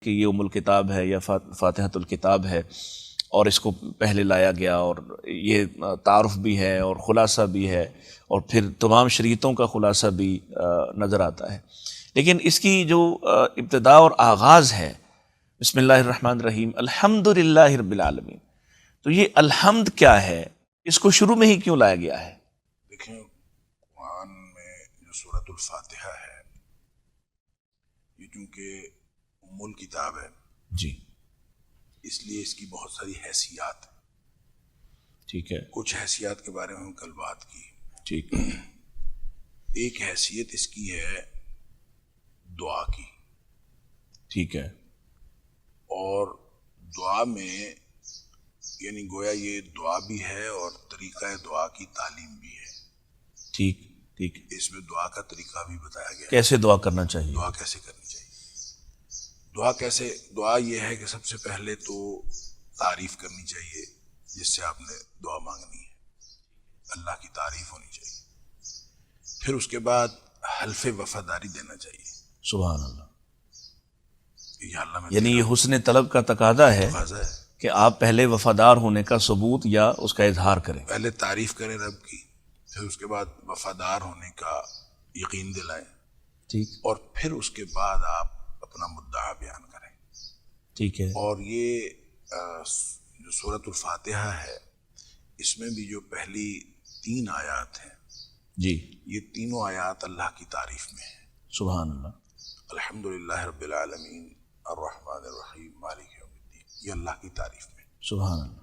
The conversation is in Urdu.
کہ یہ ام الکتاب ہے یا فاتحۃ الکتاب ہے اور اس کو پہلے لایا گیا، اور یہ تعارف بھی ہے اور خلاصہ بھی ہے، اور پھر تمام شریعتوں کا خلاصہ بھی نظر آتا ہے۔ لیکن اس کی جو ابتدا اور آغاز ہے، بسم اللہ الرحمن الرحیم، الحمدللہ رب العالمین، تو یہ الحمد کیا ہے؟ اس کو شروع میں ہی کیوں لایا گیا ہے؟ دیکھیں، قرآن میں جو سورۃ الفاتحہ ہے، یہ چونکہ ام الکتاب ہے جی اس لیے اس کی بہت ساری حیثیات ہیں۔ ٹھیک ہے، کچھ حیثیات کے بارے میں ہم کل بات کی۔ ٹھیک، ایک حیثیت اس کی ہے دعا کی، ٹھیک ہے، اور دعا میں یعنی گویا یہ دعا بھی ہے اور طریقہ دعا کی تعلیم بھی ہے۔ ٹھیک ٹھیک، اس میں دعا کا طریقہ بھی بتایا گیا ہے، کیسے دعا کرنا چاہیے؟ دعا کیسے کرنی چاہیے۔ دعا یہ ہے کہ سب سے پہلے تو تعریف کرنی چاہیے جس سے آپ نے دعا مانگنی ہے، اللہ کی تعریف ہونی چاہیے۔ پھر اس کے بعد حلف وفاداری دینا چاہیے، سبحان اللہ، یا اللہ میں یعنی یہ حسن طلب کا تقاضا ہے تقاضا ہے، کہ آپ پہلے وفادار ہونے کا ثبوت یا اس کا اظہار کریں۔ پہلے تعریف کریں رب کی، پھر اس کے بعد وفادار ہونے کا یقین دلائیں، ٹھیک، اور پھر اس کے بعد آپ اپنا مدعا بیان کریں۔ ٹھیک ہے، اور یہ جو سورۃ الفاتحہ ہے اس میں بھی جو پہلی 3 آیات ہیں، جی، یہ تینوں آیات اللہ کی تعریف میں ہیں۔ سبحان اللہ، الحمدللہ رب العالمین، الرحمن الرحیم، مالک یوم الدین، یہ اللہ کی تعریف میں۔ سبحان اللہ۔